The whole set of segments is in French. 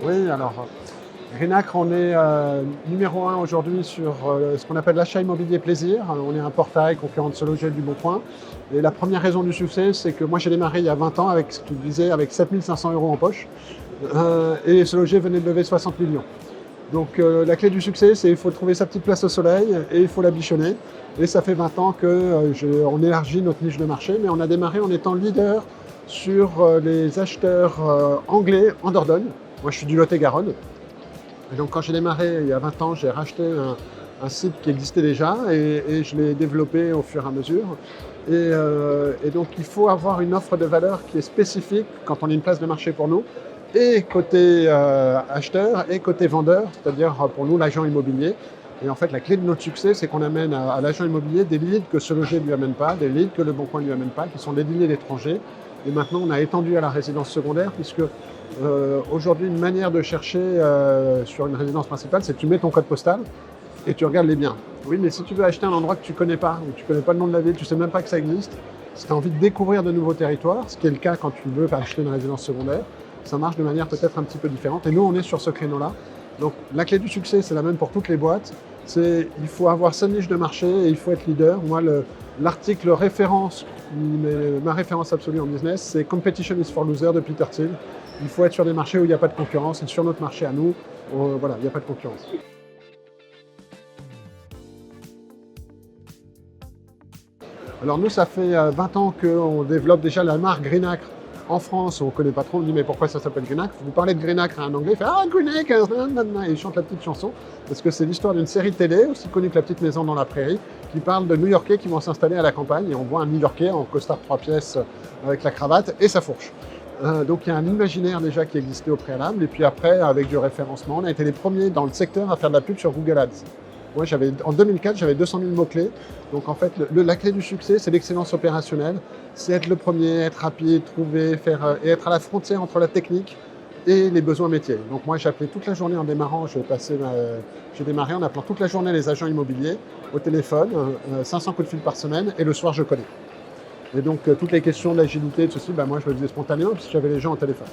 Oui, alors Greenacre, on est numéro un aujourd'hui sur ce qu'on appelle l'achat immobilier plaisir. On est un portail concurrent de Se Loger et du Bon Coin. Et la première raison du succès, c'est que moi j'ai démarré il y a 20 ans avec ce que tu disais, avec 7 500 euros en poche. Et Se Loger venait de lever 60 millions. Donc la clé du succès, c'est qu'il faut trouver sa petite place au soleil et il faut la bichonner. Et ça fait 20 ans qu'on élargit notre niche de marché, mais on a démarré en étant leader sur les acheteurs anglais en Dordogne. Moi je suis du Lot-et-Garonne. Et donc quand j'ai démarré il y a 20 ans, j'ai racheté un site qui existait déjà et je l'ai développé au fur et à mesure. Et donc il faut avoir une offre de valeur qui est spécifique quand on a une place de marché pour nous, et côté acheteur et côté vendeur, c'est-à-dire pour nous l'agent immobilier. Et en fait la clé de notre succès, c'est qu'on amène à l'agent immobilier des leads que Se Loger ne lui amène pas, des leads que Le Bon Coin ne lui amène pas, qui sont des leads étrangers. Et maintenant on a étendu à la résidence secondaire, puisque aujourd'hui, une manière de chercher sur une résidence principale, c'est que tu mets ton code postal et tu regardes les biens. Oui, mais si tu veux acheter un endroit que tu ne connais pas, ou tu ne connais pas le nom de la ville, tu ne sais même pas que ça existe, si tu as envie de découvrir de nouveaux territoires, ce qui est le cas quand tu veux acheter une résidence secondaire, ça marche de manière peut-être un petit peu différente. Et nous, on est sur ce créneau-là. Donc la clé du succès, c'est la même pour toutes les boîtes. Il faut avoir sa niche de marché et il faut être leader. Moi, l'article référence, ma référence absolue en business, c'est Competition is for Losers de Peter Thiel. Il faut être sur des marchés où il n'y a pas de concurrence, et sur notre marché à nous, voilà, il n'y a pas de concurrence. Alors nous, ça fait 20 ans qu'on développe déjà la marque Greenacre en France. On ne connaît pas trop, on me dit mais pourquoi ça s'appelle Greenacre? Vous parlez de Greenacre à un Anglais, il fait ah Greenacre, et il chante la petite chanson, parce que c'est l'histoire d'une série télé, aussi connue que La Petite Maison dans la Prairie, qui parle de New-Yorkais qui vont s'installer à la campagne, et on voit un New-Yorkais en costard 3 pièces avec la cravate et sa fourche. Donc il y a un imaginaire déjà qui existait au préalable, et puis après, avec du référencement, on a été les premiers dans le secteur à faire de la pub sur Google Ads. Moi, en 2004, j'avais 200 000 mots-clés. Donc en fait, la clé du succès, c'est l'excellence opérationnelle. C'est être le premier, être rapide, trouver, faire, et être à la frontière entre la technique et les besoins métiers. Donc moi, j'appelais toute la journée en démarrant, j'ai démarré en appelant toute la journée les agents immobiliers au téléphone, 500 coups de fil par semaine, et le soir, je connais. Et donc, toutes les questions d'agilité, de ceci, moi, je le faisais spontanément, puisque j'avais les gens au téléphone.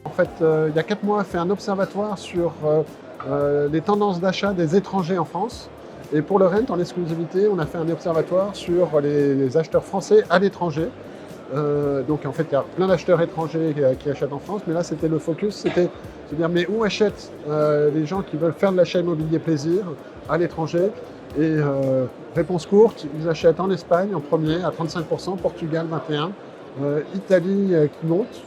En fait, il y a 4 mois, on a fait un observatoire sur les tendances d'achat des étrangers en France. Et pour le rent, en exclusivité, on a fait un observatoire sur les acheteurs français à l'étranger. Donc en fait, il y a plein d'acheteurs étrangers qui achètent en France, mais là, c'était le focus, c'était de dire mais où achètent les gens qui veulent faire de l'achat immobilier plaisir à l'étranger? Et réponse courte, ils achètent en Espagne en premier à 35%, Portugal 21%, Italie qui monte,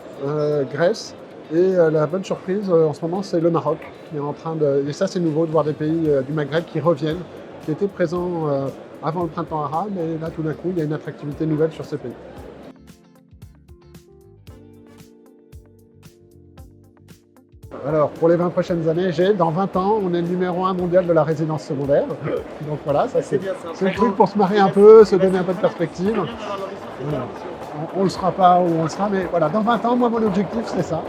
Grèce. Et la bonne surprise en ce moment, c'est le Maroc qui est en train de... Et ça, c'est nouveau de voir des pays du Maghreb qui reviennent, qui étaient présents avant le printemps arabe, et là, tout d'un coup, il y a une attractivité nouvelle sur ces pays. Alors, pour les 20 prochaines années, dans 20 ans, on est le numéro 1 mondial de la résidence secondaire. Donc voilà, ça c'est le truc pour se marrer un peu, se donner un peu de perspective. Voilà. On ne le sera pas ou on le sera, mais voilà, dans 20 ans, moi, mon objectif, c'est ça.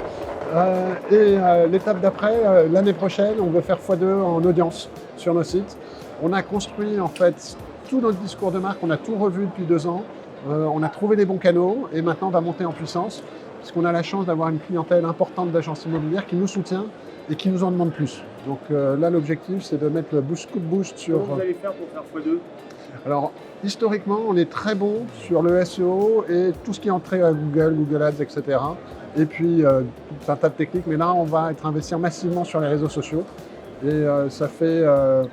L'étape d'après, l'année prochaine, on veut faire x2 en audience sur nos sites. On a construit en fait tout notre discours de marque, on a tout revu depuis 2 ans. On a trouvé les bons canaux et maintenant on va monter en puissance, puisqu'on a la chance d'avoir une clientèle importante d'agences immobilières qui nous soutient et qui nous en demande plus. Donc là, l'objectif, c'est de mettre le coup de boost sur... Comment vous allez faire pour faire x2? Alors, historiquement, on est très bon sur le SEO et tout ce qui est entré à Google, Google Ads, etc. Et puis, tout un tas de techniques. Mais là, on va investir massivement sur les réseaux sociaux. Et ça fait 1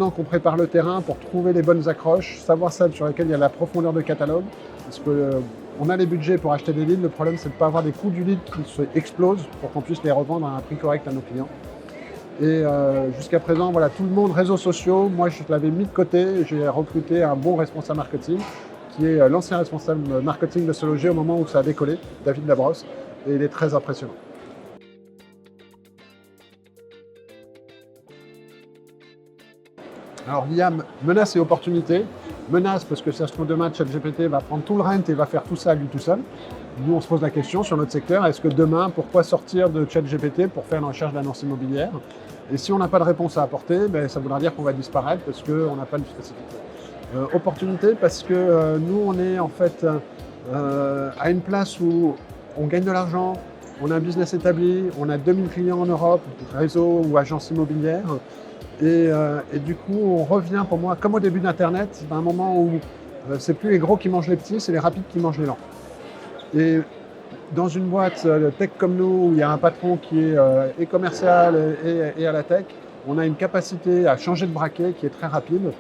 an qu'on prépare le terrain pour trouver les bonnes accroches, savoir celles sur lesquelles il y a la profondeur de catalogue. Parce qu'on a les budgets pour acheter des leads. Le problème, c'est de ne pas avoir des coûts du lead qui explosent pour qu'on puisse les revendre à un prix correct à nos clients. Et jusqu'à présent, voilà, tout le monde, réseaux sociaux, moi je l'avais mis de côté, j'ai recruté un bon responsable marketing, qui est l'ancien responsable marketing de Se Loger au moment où ça a décollé, David Labrosse, et il est très impressionnant. Alors il y a menace et opportunité. Menace parce que ça se trouve demain, ChatGPT va prendre tout le rent et va faire tout ça lui tout seul. Nous, on se pose la question sur notre secteur, est-ce que demain, pourquoi sortir de ChatGPT pour faire une recherche d'annonce immobilière? Et si on n'a pas de réponse à apporter, ça voudra dire qu'on va disparaître parce qu'on n'a pas de spécificité. Opportunité parce que nous, on est en fait à une place où on gagne de l'argent, on a un business établi, on a 2000 clients en Europe, réseau ou agence immobilière. Et du coup, on revient pour moi, comme au début d'Internet, à un moment où c'est plus les gros qui mangent les petits, c'est les rapides qui mangent les lents. Et dans une boîte de tech comme nous, où il y a un patron qui est et commercial et à la tech, on a une capacité à changer de braquet qui est très rapide.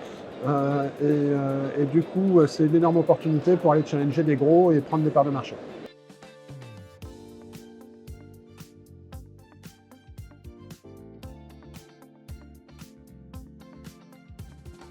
Et du coup, c'est une énorme opportunité pour aller challenger des gros et prendre des parts de marché.